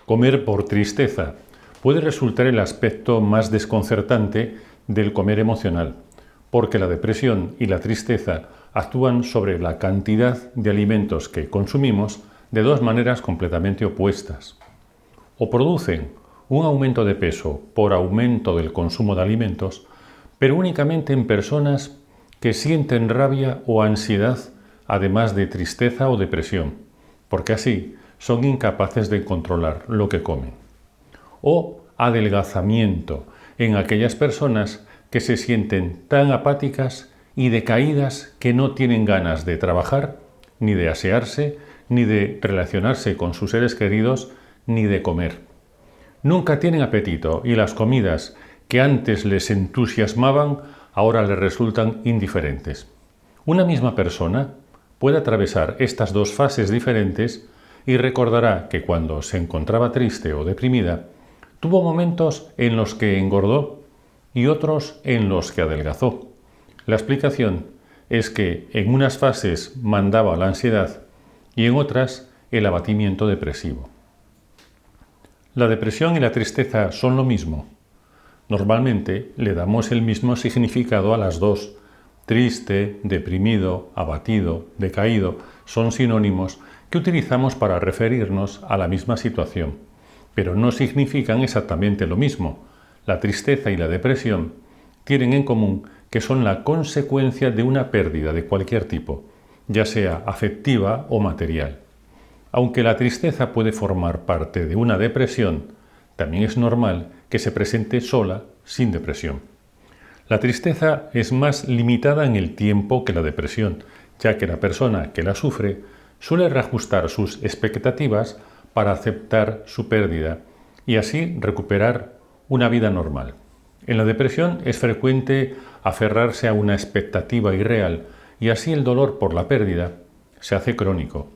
Comer por tristeza puede resultar el aspecto más desconcertante del comer emocional, porque la depresión y la tristeza actúan sobre la cantidad de alimentos que consumimos de dos maneras completamente opuestas. O producen un aumento de peso por aumento del consumo de alimentos, pero únicamente en personas que sienten rabia o ansiedad, además de tristeza o depresión, porque así son incapaces de controlar lo que comen. O adelgazamiento en aquellas personas que se sienten tan apáticas y decaídas que no tienen ganas de trabajar, ni de asearse, ni de relacionarse con sus seres queridos, ni de comer. Nunca tienen apetito y las comidas que antes les entusiasmaban ahora les resultan indiferentes. Una misma persona puede atravesar estas dos fases diferentes y recordará que cuando se encontraba triste o deprimida, tuvo momentos en los que engordó y otros en los que adelgazó. La explicación es que en unas fases mandaba la ansiedad y en otras el abatimiento depresivo. ¿La depresión y la tristeza son lo mismo? Normalmente le damos el mismo significado a las dos. Triste, deprimido, abatido, decaído son sinónimos que utilizamos para referirnos a la misma situación, pero no significan exactamente lo mismo. La tristeza y la depresión tienen en común que son la consecuencia de una pérdida de cualquier tipo, ya sea afectiva o material. Aunque la tristeza puede formar parte de una depresión, también es normal que se presente sola, sin depresión. La tristeza es más limitada en el tiempo que la depresión, ya que la persona que la sufre suele reajustar sus expectativas para aceptar su pérdida y así recuperar una vida normal. En la depresión es frecuente aferrarse a una expectativa irreal y así el dolor por la pérdida se hace crónico.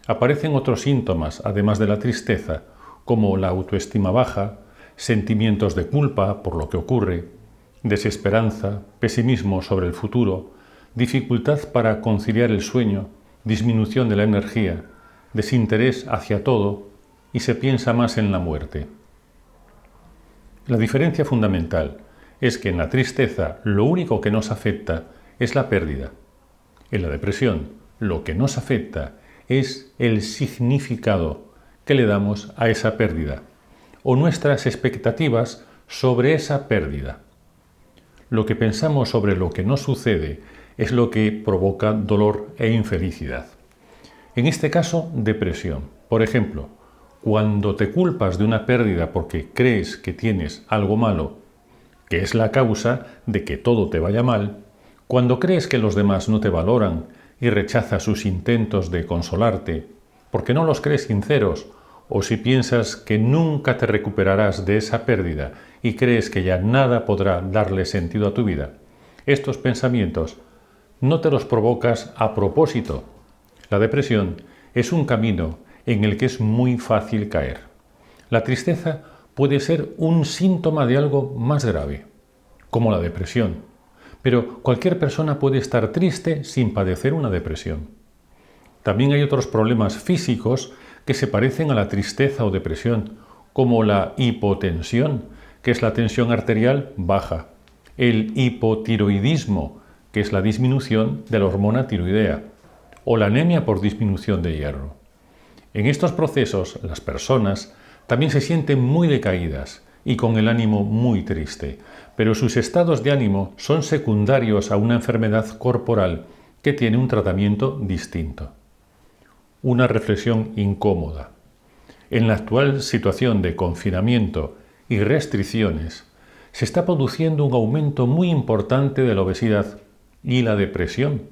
Aparecen otros síntomas, además de la tristeza, como la autoestima baja, sentimientos de culpa por lo que ocurre, desesperanza, pesimismo sobre el futuro, dificultad para conciliar el sueño, disminución de la energía, desinterés hacia todo y se piensa más en la muerte. La diferencia fundamental es que en la tristeza lo único que nos afecta es la pérdida. En la depresión lo que nos afecta es el significado que le damos a esa pérdida o nuestras expectativas sobre esa pérdida. Lo que pensamos sobre lo que nos sucede es lo que provoca dolor e infelicidad. En este caso, depresión. Por ejemplo, cuando te culpas de una pérdida porque crees que tienes algo malo, que es la causa de que todo te vaya mal, cuando crees que los demás no te valoran y rechazas sus intentos de consolarte, porque no los crees sinceros, o si piensas que nunca te recuperarás de esa pérdida y crees que ya nada podrá darle sentido a tu vida, estos pensamientos no te los provocas a propósito. La depresión es un camino en el que es muy fácil caer. La tristeza puede ser un síntoma de algo más grave, como la depresión, pero cualquier persona puede estar triste sin padecer una depresión. También hay otros problemas físicos que se parecen a la tristeza o depresión, como la hipotensión, que es la tensión arterial baja, el hipotiroidismo, que es la disminución de la hormona tiroidea, o la anemia por disminución de hierro. En estos procesos, las personas también se sienten muy decaídas y con el ánimo muy triste, pero sus estados de ánimo son secundarios a una enfermedad corporal que tiene un tratamiento distinto. Una reflexión incómoda. En la actual situación de confinamiento y restricciones, se está produciendo un aumento muy importante de la obesidad y la depresión.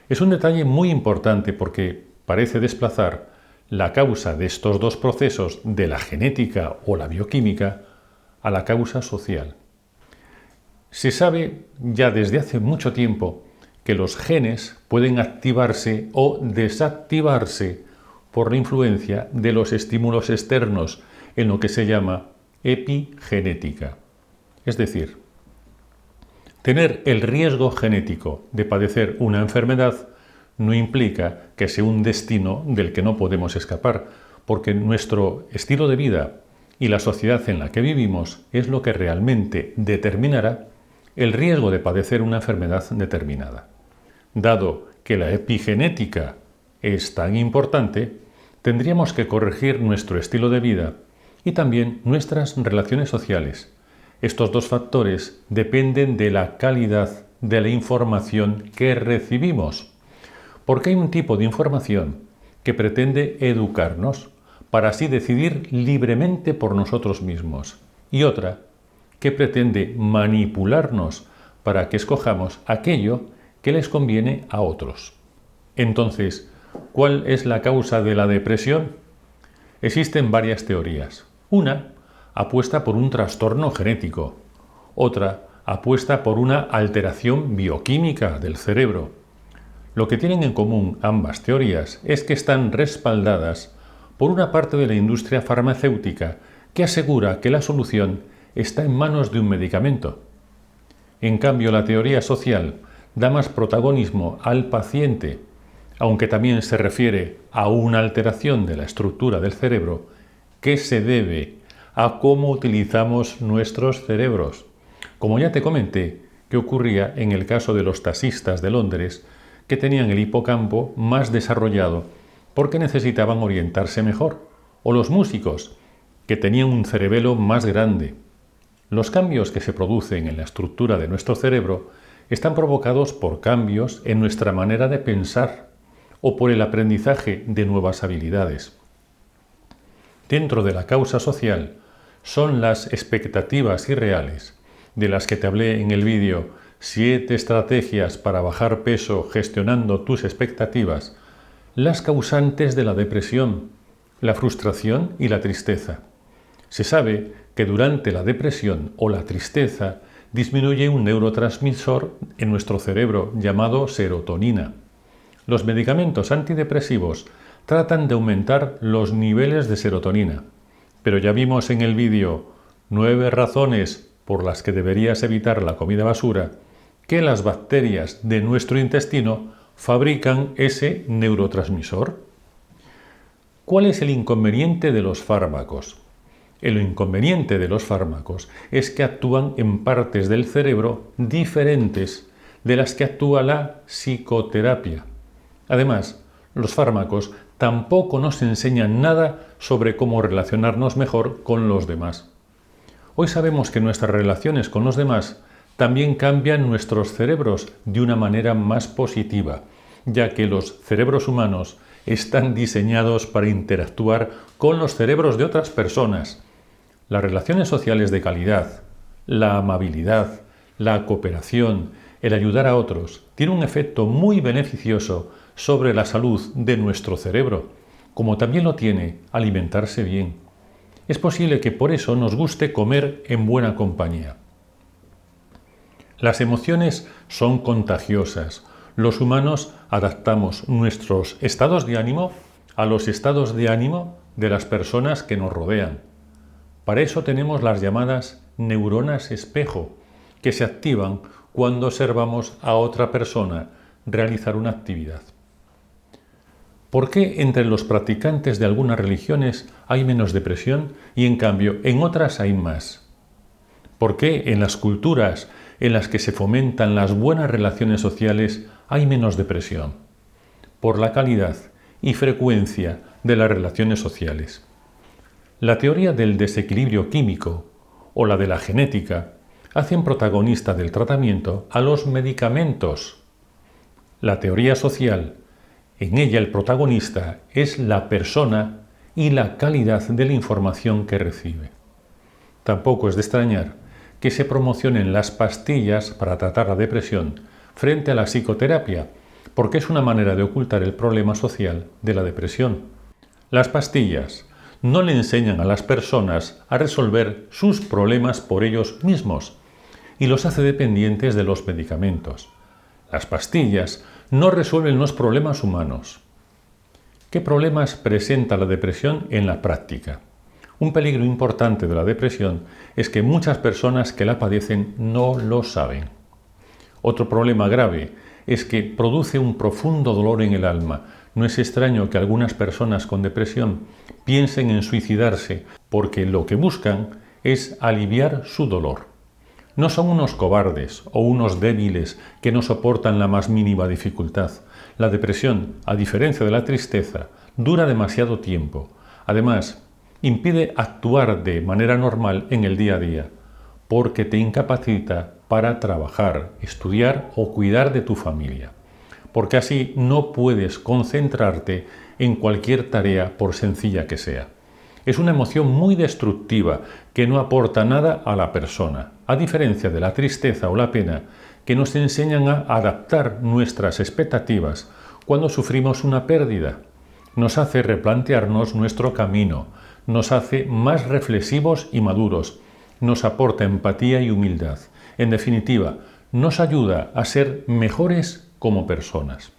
Es un detalle muy importante porque parece desplazar la causa de estos dos procesos de la genética o la bioquímica a la causa social. Se sabe ya desde hace mucho tiempo que los genes pueden activarse o desactivarse por la influencia de los estímulos externos en lo que se llama epigenética. Es decir, tener el riesgo genético de padecer una enfermedad no implica que sea un destino del que no podemos escapar, porque nuestro estilo de vida y la sociedad en la que vivimos es lo que realmente determinará el riesgo de padecer una enfermedad determinada. Dado que la epigenética es tan importante, tendríamos que corregir nuestro estilo de vida y también nuestras relaciones sociales. Estos dos factores dependen de la calidad de la información que recibimos, porque hay un tipo de información que pretende educarnos para así decidir libremente por nosotros mismos y otra que pretende manipularnos para que escojamos aquello que les conviene a otros. Entonces, ¿cuál es la causa de la depresión? Existen varias teorías. Una apuesta por un trastorno genético, otra apuesta por una alteración bioquímica del cerebro. Lo que tienen en común ambas teorías es que están respaldadas por una parte de la industria farmacéutica que asegura que la solución está en manos de un medicamento. En cambio, la teoría social da más protagonismo al paciente, aunque también se refiere a una alteración de la estructura del cerebro que se debe a cómo utilizamos nuestros cerebros. Como ya te comenté, que ocurría en el caso de los taxistas de Londres, que tenían el hipocampo más desarrollado porque necesitaban orientarse mejor, o los músicos, que tenían un cerebelo más grande. Los cambios que se producen en la estructura de nuestro cerebro están provocados por cambios en nuestra manera de pensar o por el aprendizaje de nuevas habilidades. Dentro de la causa social son las expectativas irreales, de las que te hablé en el vídeo 7 estrategias para bajar peso gestionando tus expectativas, las causantes de la depresión, la frustración y la tristeza. Se sabe que durante la depresión o la tristeza disminuye un neurotransmisor en nuestro cerebro llamado serotonina. Los medicamentos antidepresivos tratan de aumentar los niveles de serotonina, pero ya vimos en el vídeo 9 razones por las que deberías evitar la comida basura, que las bacterias de nuestro intestino fabrican ese neurotransmisor. ¿Cuál es el inconveniente de los fármacos? El inconveniente de los fármacos es que actúan en partes del cerebro diferentes de las que actúa la psicoterapia. Además, los fármacos tampoco nos enseñan nada sobre cómo relacionarnos mejor con los demás. Hoy sabemos que nuestras relaciones con los demás también cambian nuestros cerebros de una manera más positiva, ya que los cerebros humanos están diseñados para interactuar con los cerebros de otras personas. Las relaciones sociales de calidad, la amabilidad, la cooperación, el ayudar a otros, tiene un efecto muy beneficioso sobre la salud de nuestro cerebro, como también lo tiene alimentarse bien. Es posible que por eso nos guste comer en buena compañía. Las emociones son contagiosas. Los humanos adaptamos nuestros estados de ánimo a los estados de ánimo de las personas que nos rodean. Para eso tenemos las llamadas neuronas espejo, que se activan cuando observamos a otra persona realizar una actividad. ¿Por qué entre los practicantes de algunas religiones hay menos depresión y en cambio en otras hay más? ¿Por qué en las culturas en las que se fomentan las buenas relaciones sociales hay menos depresión? Por la calidad y frecuencia de las relaciones sociales. La teoría del desequilibrio químico o la de la genética hacen protagonista del tratamiento a los medicamentos. La teoría social, en ella el protagonista es la persona y la calidad de la información que recibe. Tampoco es de extrañar que se promocionen las pastillas para tratar la depresión frente a la psicoterapia, porque es una manera de ocultar el problema social de la depresión. Las pastillas no le enseñan a las personas a resolver sus problemas por ellos mismos y los hace dependientes de los medicamentos. Las pastillas no resuelven los problemas humanos. ¿Qué problemas presenta la depresión en la práctica? Un peligro importante de la depresión es que muchas personas que la padecen no lo saben. Otro problema grave es que produce un profundo dolor en el alma, No es extraño que algunas personas con depresión piensen en suicidarse porque lo que buscan es aliviar su dolor. No son unos cobardes o unos débiles que no soportan la más mínima dificultad. La depresión, a diferencia de la tristeza, dura demasiado tiempo. Además, impide actuar de manera normal en el día a día, porque te incapacita para trabajar, estudiar o cuidar de tu familia. Porque así no puedes concentrarte en cualquier tarea por sencilla que sea. Es una emoción muy destructiva que no aporta nada a la persona, a diferencia de la tristeza o la pena, que nos enseñan a adaptar nuestras expectativas cuando sufrimos una pérdida. Nos hace replantearnos nuestro camino, nos hace más reflexivos y maduros, nos aporta empatía y humildad. En definitiva, nos ayuda a ser mejores como personas.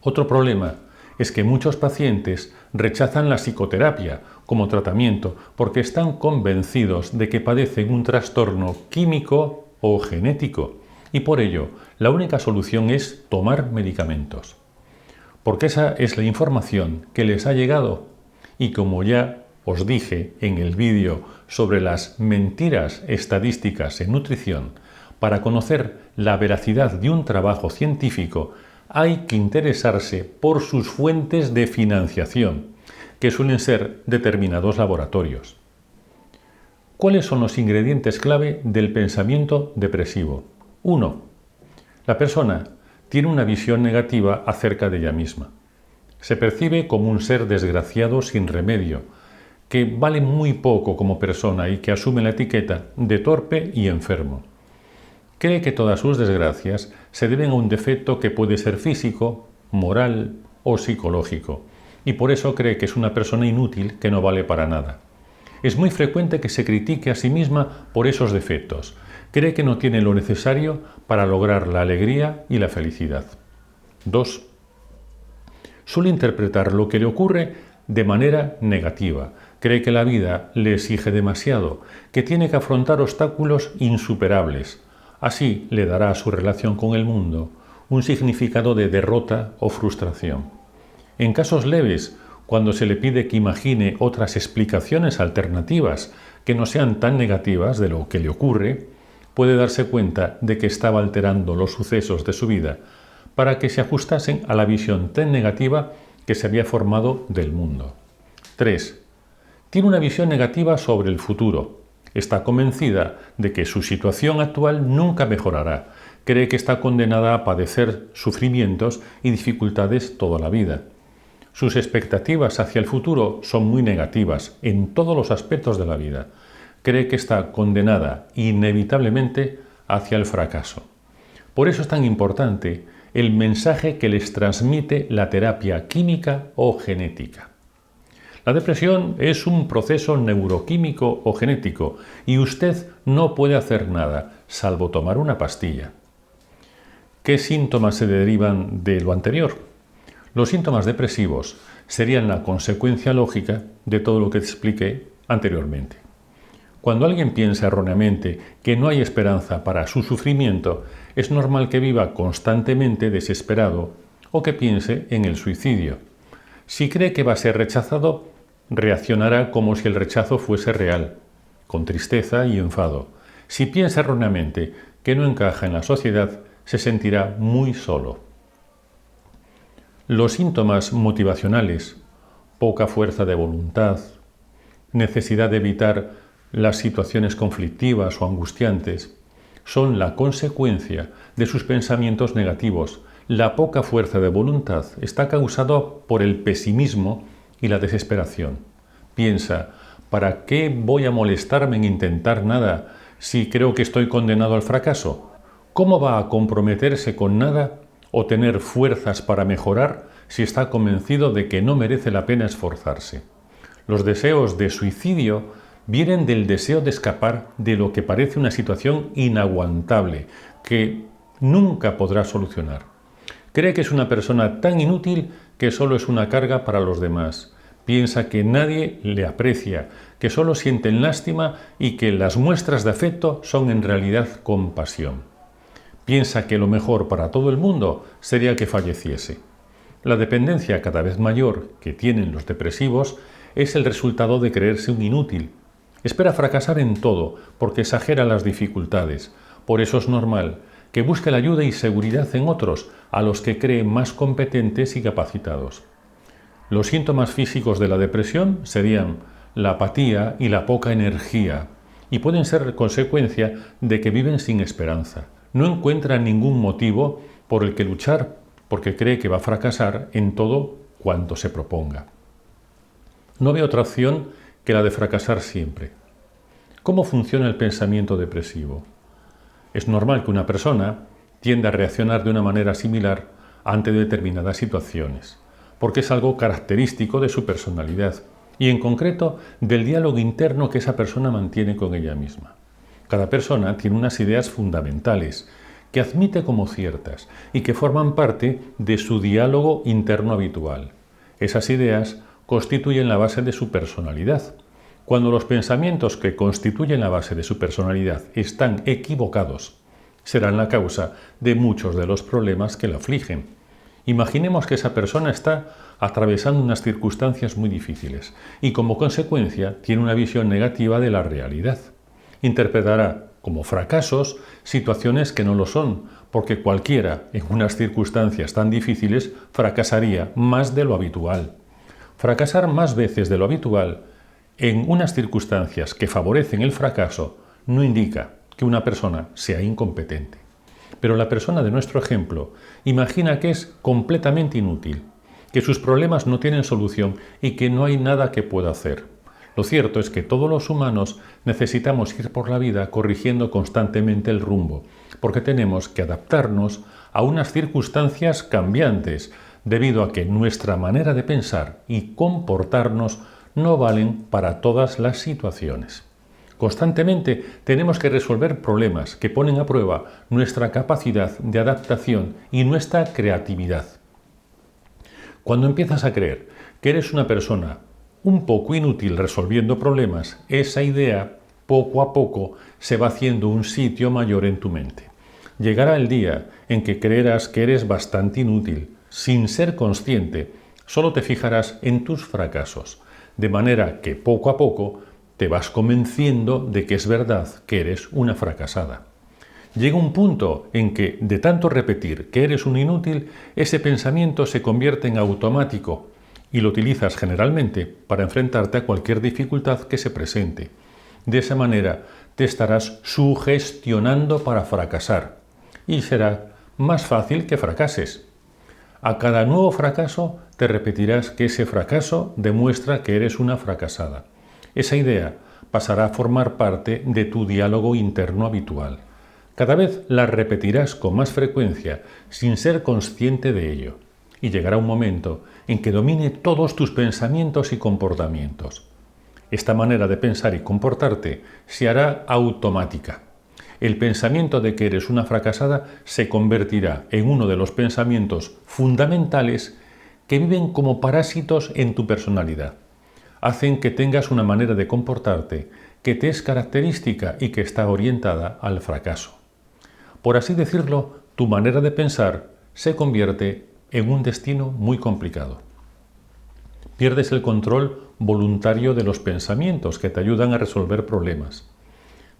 Otro problema es que muchos pacientes rechazan la psicoterapia como tratamiento porque están convencidos de que padecen un trastorno químico o genético y por ello la única solución es tomar medicamentos. Porque esa es la información que les ha llegado y como ya os dije en el vídeo sobre las mentiras estadísticas en nutrición, para conocer la veracidad de un trabajo científico hay que interesarse por sus fuentes de financiación, que suelen ser determinados laboratorios. ¿Cuáles son los ingredientes clave del pensamiento depresivo? 1. La persona tiene una visión negativa acerca de ella misma. Se percibe como un ser desgraciado sin remedio, que vale muy poco como persona y que asume la etiqueta de torpe y enfermo. Cree que todas sus desgracias se deben a un defecto que puede ser físico, moral o psicológico, y por eso cree que es una persona inútil que no vale para nada. Es muy frecuente que se critique a sí misma por esos defectos. Cree que no tiene lo necesario para lograr la alegría y la felicidad. 2. Suele interpretar lo que le ocurre de manera negativa. Cree que la vida le exige demasiado, que tiene que afrontar obstáculos insuperables. Así le dará a su relación con el mundo un significado de derrota o frustración. En casos leves, cuando se le pide que imagine otras explicaciones alternativas que no sean tan negativas de lo que le ocurre, puede darse cuenta de que estaba alterando los sucesos de su vida para que se ajustasen a la visión tan negativa que se había formado del mundo. 3. Tiene una visión negativa sobre el futuro. Está convencida de que su situación actual nunca mejorará. Cree que está condenada a padecer sufrimientos y dificultades toda la vida. Sus expectativas hacia el futuro son muy negativas en todos los aspectos de la vida. Cree que está condenada inevitablemente hacia el fracaso. Por eso es tan importante el mensaje que les transmite la terapia química o genética. La depresión es un proceso neuroquímico o genético y usted no puede hacer nada salvo tomar una pastilla. ¿Qué síntomas se derivan de lo anterior? Los síntomas depresivos serían la consecuencia lógica de todo lo que expliqué anteriormente. Cuando alguien piensa erróneamente que no hay esperanza para su sufrimiento, es normal que viva constantemente desesperado o que piense en el suicidio. Si cree que va a ser rechazado, reaccionará como si el rechazo fuese real, con tristeza y enfado. Si piensa erróneamente que no encaja en la sociedad, se sentirá muy solo. Los síntomas motivacionales, poca fuerza de voluntad, necesidad de evitar las situaciones conflictivas o angustiantes, son la consecuencia de sus pensamientos negativos. La poca fuerza de voluntad está causada por el pesimismo y la desesperación. Piensa, ¿para qué voy a molestarme en intentar nada si creo que estoy condenado al fracaso? ¿Cómo va a comprometerse con nada o tener fuerzas para mejorar si está convencido de que no merece la pena esforzarse? Los deseos de suicidio vienen del deseo de escapar de lo que parece una situación inaguantable, que nunca podrá solucionar. Cree que es una persona tan inútil que solo es una carga para los demás. Piensa que nadie le aprecia, que solo sienten lástima y que las muestras de afecto son en realidad compasión. Piensa que lo mejor para todo el mundo sería que falleciese. La dependencia cada vez mayor que tienen los depresivos es el resultado de creerse un inútil. Espera fracasar en todo porque exagera las dificultades. Por eso es normal que busque la ayuda y seguridad en otros, a los que cree más competentes y capacitados. Los síntomas físicos de la depresión serían la apatía y la poca energía, y pueden ser consecuencia de que viven sin esperanza. No encuentran ningún motivo por el que luchar, porque cree que va a fracasar en todo cuanto se proponga. No ve otra opción que la de fracasar siempre. ¿Cómo funciona el pensamiento depresivo? Es normal que una persona tienda a reaccionar de una manera similar ante determinadas situaciones, porque es algo característico de su personalidad y en concreto del diálogo interno que esa persona mantiene con ella misma. Cada persona tiene unas ideas fundamentales que admite como ciertas y que forman parte de su diálogo interno habitual. Esas ideas constituyen la base de su personalidad. Cuando los pensamientos que constituyen la base de su personalidad están equivocados, serán la causa de muchos de los problemas que la afligen. Imaginemos que esa persona está atravesando unas circunstancias muy difíciles y como consecuencia tiene una visión negativa de la realidad. Interpretará como fracasos situaciones que no lo son, porque cualquiera en unas circunstancias tan difíciles fracasaría más de lo habitual. Fracasar más veces de lo habitual en unas circunstancias que favorecen el fracaso no indica que una persona sea incompetente. Pero la persona de nuestro ejemplo imagina que es completamente inútil, que sus problemas no tienen solución y que no hay nada que pueda hacer. Lo cierto es que todos los humanos necesitamos ir por la vida corrigiendo constantemente el rumbo, porque tenemos que adaptarnos a unas circunstancias cambiantes, debido a que nuestra manera de pensar y comportarnos no valen para todas las situaciones. Constantemente tenemos que resolver problemas que ponen a prueba nuestra capacidad de adaptación y nuestra creatividad. Cuando empiezas a creer que eres una persona un poco inútil resolviendo problemas, esa idea poco a poco se va haciendo un sitio mayor en tu mente. Llegará el día en que creerás que eres bastante inútil. Sin ser consciente, solo te fijarás en tus fracasos, de manera que poco a poco te vas convenciendo de que es verdad que eres una fracasada. Llega un punto en que, de tanto repetir que eres un inútil, ese pensamiento se convierte en automático y lo utilizas generalmente para enfrentarte a cualquier dificultad que se presente. De esa manera te estarás sugestionando para fracasar y será más fácil que fracases. A cada nuevo fracaso te repetirás que ese fracaso demuestra que eres una fracasada. Esa idea pasará a formar parte de tu diálogo interno habitual. Cada vez la repetirás con más frecuencia sin ser consciente de ello. Y llegará un momento en que domine todos tus pensamientos y comportamientos. Esta manera de pensar y comportarte se hará automática. El pensamiento de que eres una fracasada se convertirá en uno de los pensamientos fundamentales que viven como parásitos en tu personalidad. Hacen que tengas una manera de comportarte que te es característica y que está orientada al fracaso. Por así decirlo, tu manera de pensar se convierte en un destino muy complicado. Pierdes el control voluntario de los pensamientos que te ayudan a resolver problemas.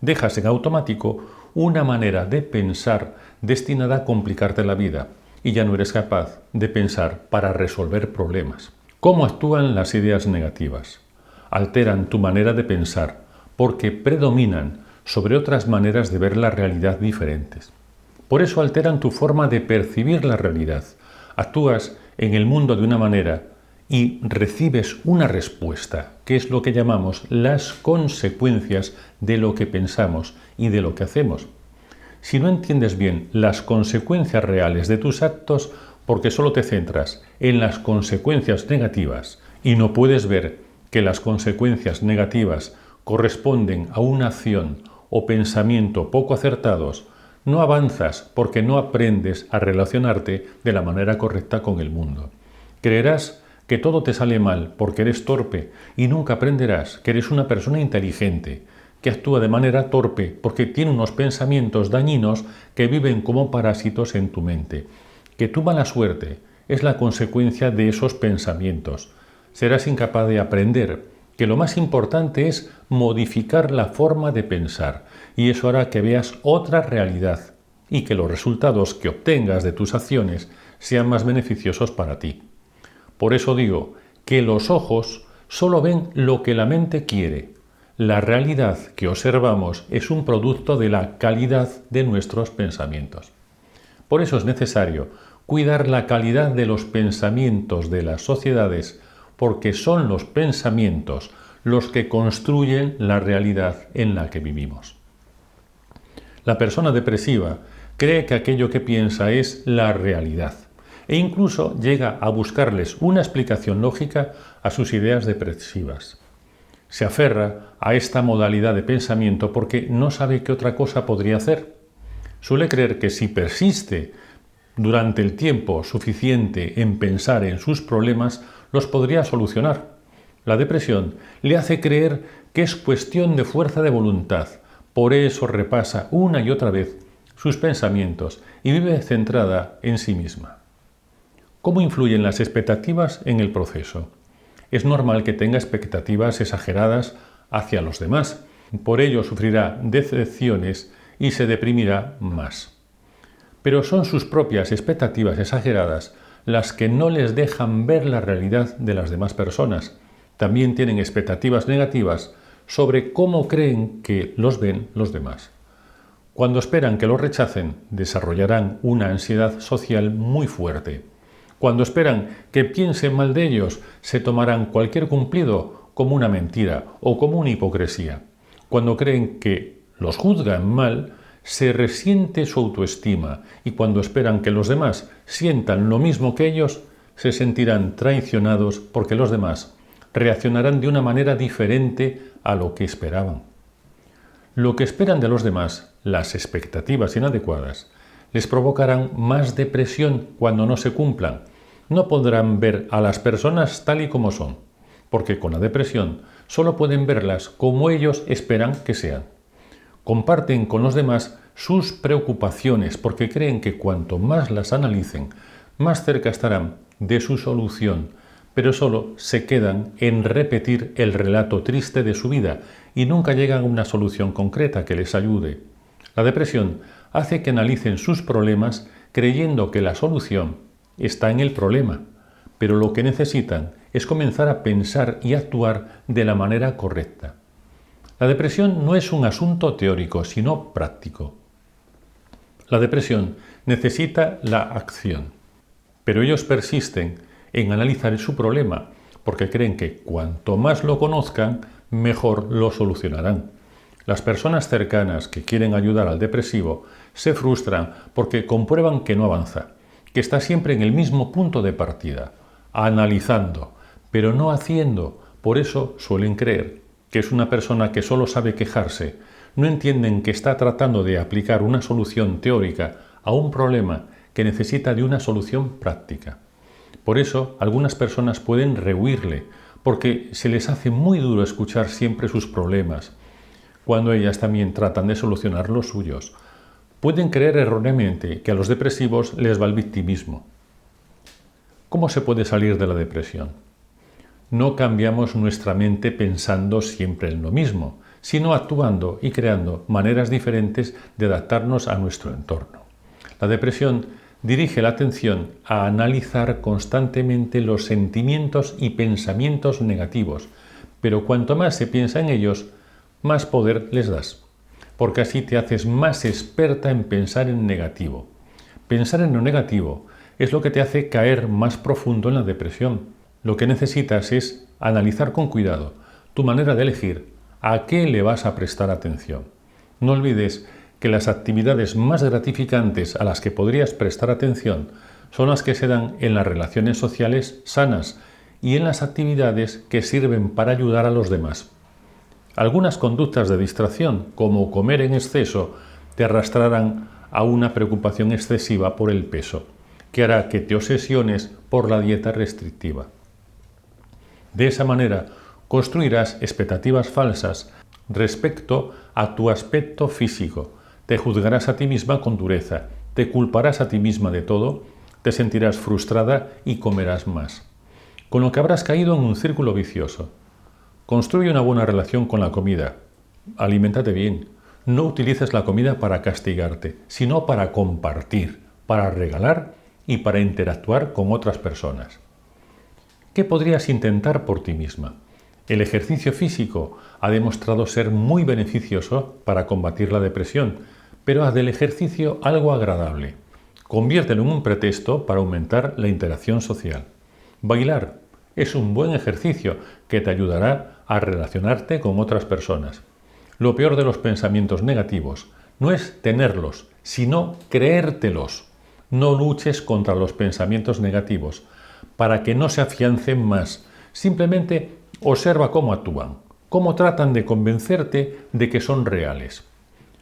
Dejas en automático una manera de pensar destinada a complicarte la vida y ya no eres capaz de pensar para resolver problemas. ¿Cómo actúan las ideas negativas? Alteran tu manera de pensar porque predominan sobre otras maneras de ver la realidad diferentes. Por eso alteran tu forma de percibir la realidad. Actúas en el mundo de una manera y recibes una respuesta, que es lo que llamamos las consecuencias de lo que pensamos y de lo que hacemos. Si no entiendes bien las consecuencias reales de tus actos, porque solo te centras en las consecuencias negativas y no puedes ver que las consecuencias negativas corresponden a una acción o pensamiento poco acertados, no avanzas porque no aprendes a relacionarte de la manera correcta con el mundo. Creerás que todo te sale mal porque eres torpe y nunca aprenderás que eres una persona inteligente, que actúa de manera torpe porque tiene unos pensamientos dañinos que viven como parásitos en tu mente, que tu mala suerte es la consecuencia de esos pensamientos. Serás incapaz de aprender que lo más importante es modificar la forma de pensar, y eso hará que veas otra realidad y que los resultados que obtengas de tus acciones sean más beneficiosos para ti. Por eso digo que los ojos solo ven lo que la mente quiere. La realidad que observamos es un producto de la calidad de nuestros pensamientos. Por eso es necesario cuidar la calidad de los pensamientos de las sociedades, porque son los pensamientos los que construyen la realidad en la que vivimos. La persona depresiva cree que aquello que piensa es la realidad e incluso llega a buscarles una explicación lógica a sus ideas depresivas. Se aferra a esta modalidad de pensamiento porque no sabe qué otra cosa podría hacer. Suele creer que si persiste durante el tiempo suficiente en pensar en sus problemas, los podría solucionar. La depresión le hace creer que es cuestión de fuerza de voluntad. Por eso repasa una y otra vez sus pensamientos y vive centrada en sí misma. ¿Cómo influyen las expectativas en el proceso? Es normal que tenga expectativas exageradas hacia los demás. Por ello sufrirá decepciones y se deprimirá más. Pero son sus propias expectativas exageradas las que no les dejan ver la realidad de las demás personas. También tienen expectativas negativas sobre cómo creen que los ven los demás. Cuando esperan que los rechacen, desarrollarán una ansiedad social muy fuerte. Cuando esperan que piensen mal de ellos, se tomarán cualquier cumplido como una mentira o como una hipocresía. Cuando creen que los juzgan mal, se resiente su autoestima, y cuando esperan que los demás sientan lo mismo que ellos, se sentirán traicionados porque los demás reaccionarán de una manera diferente a lo que esperaban. Lo que esperan de los demás, las expectativas inadecuadas, les provocarán más depresión cuando no se cumplan. No podrán ver a las personas tal y como son, porque con la depresión solo pueden verlas como ellos esperan que sean. Comparten con los demás sus preocupaciones porque creen que cuanto más las analicen, más cerca estarán de su solución, pero solo se quedan en repetir el relato triste de su vida y nunca llegan a una solución concreta que les ayude. La depresión hace que analicen sus problemas creyendo que la solución está en el problema, pero lo que necesitan es comenzar a pensar y actuar de la manera correcta. La depresión no es un asunto teórico, sino práctico. La depresión necesita la acción, pero ellos persisten en analizar su problema porque creen que cuanto más lo conozcan, mejor lo solucionarán. Las personas cercanas que quieren ayudar al depresivo se frustran porque comprueban que no avanza, que está siempre en el mismo punto de partida, analizando, pero no haciendo. Por eso suelen creer que es una persona que solo sabe quejarse. No entienden que está tratando de aplicar una solución teórica a un problema que necesita de una solución práctica. Por eso algunas personas pueden rehuirle, porque se les hace muy duro escuchar siempre sus problemas, cuando ellas también tratan de solucionar los suyos. Pueden creer erróneamente que a los depresivos les va el victimismo. ¿Cómo se puede salir de la depresión? No cambiamos nuestra mente pensando siempre en lo mismo, sino actuando y creando maneras diferentes de adaptarnos a nuestro entorno. La depresión dirige la atención a analizar constantemente los sentimientos y pensamientos negativos, pero cuanto más se piensa en ellos, más poder les das, porque así te haces más experta en pensar en negativo. Pensar en lo negativo es lo que te hace caer más profundo en la depresión. Lo que necesitas es analizar con cuidado tu manera de elegir a qué le vas a prestar atención. No olvides que las actividades más gratificantes a las que podrías prestar atención son las que se dan en las relaciones sociales sanas y en las actividades que sirven para ayudar a los demás. Algunas conductas de distracción, como comer en exceso, te arrastrarán a una preocupación excesiva por el peso, que hará que te obsesiones por la dieta restrictiva. De esa manera, construirás expectativas falsas respecto a tu aspecto físico, te juzgarás a ti misma con dureza, te culparás a ti misma de todo, te sentirás frustrada y comerás más. Con lo que habrás caído en un círculo vicioso. Construye una buena relación con la comida. Aliméntate bien. No utilices la comida para castigarte, sino para compartir, para regalar y para interactuar con otras personas. ¿Qué podrías intentar por ti misma? El ejercicio físico ha demostrado ser muy beneficioso para combatir la depresión, pero haz del ejercicio algo agradable. Conviértelo en un pretexto para aumentar la interacción social. Bailar es un buen ejercicio que te ayudará a relacionarte con otras personas. Lo peor de los pensamientos negativos no es tenerlos, sino creértelos. No luches contra los pensamientos negativos para que no se afiancen más. Simplemente observa cómo actúan, cómo tratan de convencerte de que son reales.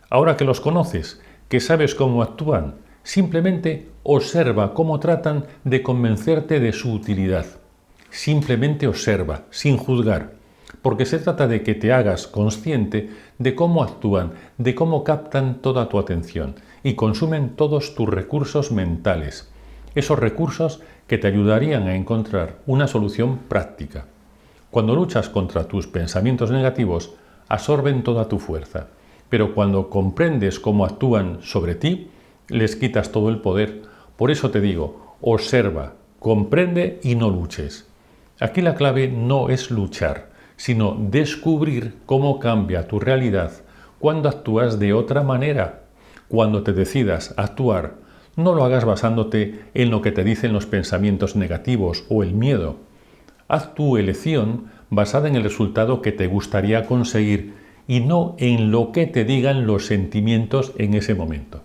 Ahora que los conoces, que sabes cómo actúan, simplemente observa cómo tratan de convencerte de su utilidad. Simplemente observa, sin juzgar, porque se trata de que te hagas consciente de cómo actúan, de cómo captan toda tu atención y consumen todos tus recursos mentales, esos recursos que te ayudarían a encontrar una solución práctica. Cuando luchas contra tus pensamientos negativos, absorben toda tu fuerza, pero cuando comprendes cómo actúan sobre ti, les quitas todo el poder. Por eso te digo, observa, comprende y no luches. Aquí la clave no es luchar, sino descubrir cómo cambia tu realidad cuando actúas de otra manera. Cuando te decidas a actuar, no lo hagas basándote en lo que te dicen los pensamientos negativos o el miedo. Haz tu elección basada en el resultado que te gustaría conseguir y no en lo que te digan los sentimientos en ese momento.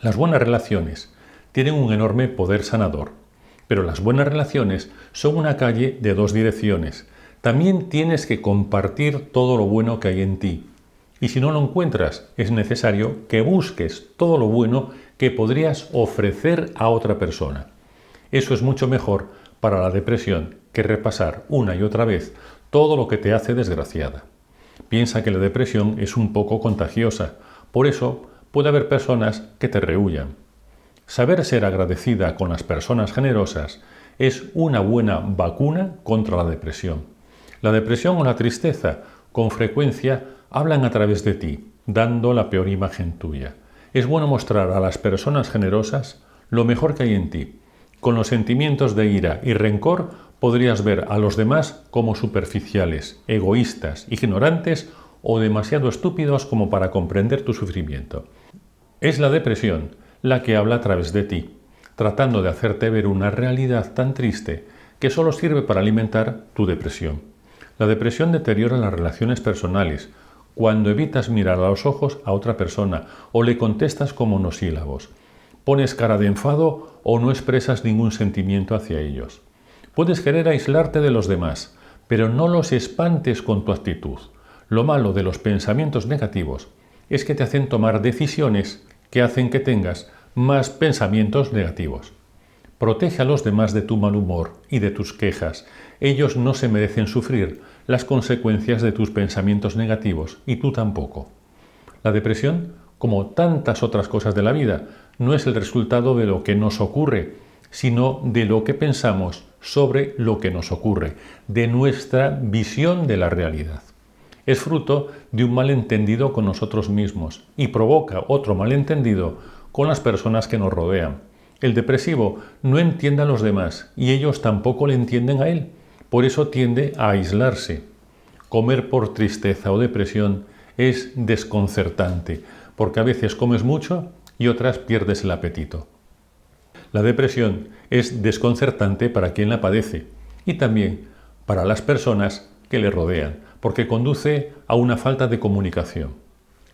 Las buenas relaciones tienen un enorme poder sanador, pero las buenas relaciones son una calle de dos direcciones. También tienes que compartir todo lo bueno que hay en ti. Y si no lo encuentras, es necesario que busques todo lo bueno que podrías ofrecer a otra persona. Eso es mucho mejor para la depresión que repasar una y otra vez todo lo que te hace desgraciada. Piensa que la depresión es un poco contagiosa, por eso puede haber personas que te rehuyan. Saber ser agradecida con las personas generosas es una buena vacuna contra la depresión. La depresión o la tristeza con frecuencia hablan a través de ti, dando la peor imagen tuya. Es bueno mostrar a las personas generosas lo mejor que hay en ti. Con los sentimientos de ira y rencor podrías ver a los demás como superficiales, egoístas, ignorantes o demasiado estúpidos como para comprender tu sufrimiento. Es la depresión la que habla a través de ti, tratando de hacerte ver una realidad tan triste que solo sirve para alimentar tu depresión. La depresión deteriora las relaciones personales cuando evitas mirar a los ojos a otra persona o le contestas con monosílabos. Pones cara de enfado o no expresas ningún sentimiento hacia ellos. Puedes querer aislarte de los demás, pero no los espantes con tu actitud. Lo malo de los pensamientos negativos es que te hacen tomar decisiones que hacen que tengas más pensamientos negativos. Protege a los demás de tu mal humor y de tus quejas. Ellos no se merecen sufrir las consecuencias de tus pensamientos negativos y tú tampoco. La depresión, como tantas otras cosas de la vida, no es el resultado de lo que nos ocurre, sino de lo que pensamos sobre lo que nos ocurre, de nuestra visión de la realidad. Es fruto de un malentendido con nosotros mismos y provoca otro malentendido con las personas que nos rodean. El depresivo no entiende a los demás y ellos tampoco le entienden a él. Por eso tiende a aislarse. Comer por tristeza o depresión es desconcertante, porque a veces comes mucho y otras pierdes el apetito. La depresión es desconcertante para quien la padece y también para las personas que le rodean, porque conduce a una falta de comunicación.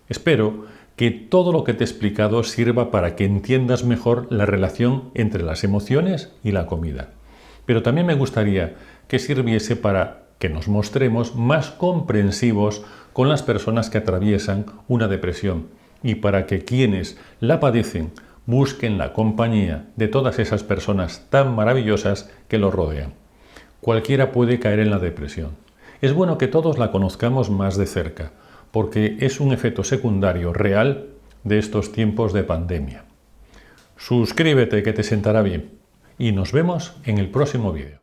Espero que todo lo que te he explicado sirva para que entiendas mejor la relación entre las emociones y la comida. Pero también me gustaría que sirviese para que nos mostremos más comprensivos con las personas que atraviesan una depresión y para que quienes la padecen busquen la compañía de todas esas personas tan maravillosas que los rodean. Cualquiera puede caer en la depresión. Es bueno que todos la conozcamos más de cerca, porque es un efecto secundario real de estos tiempos de pandemia. Suscríbete que te sentará bien. Y nos vemos en el próximo vídeo.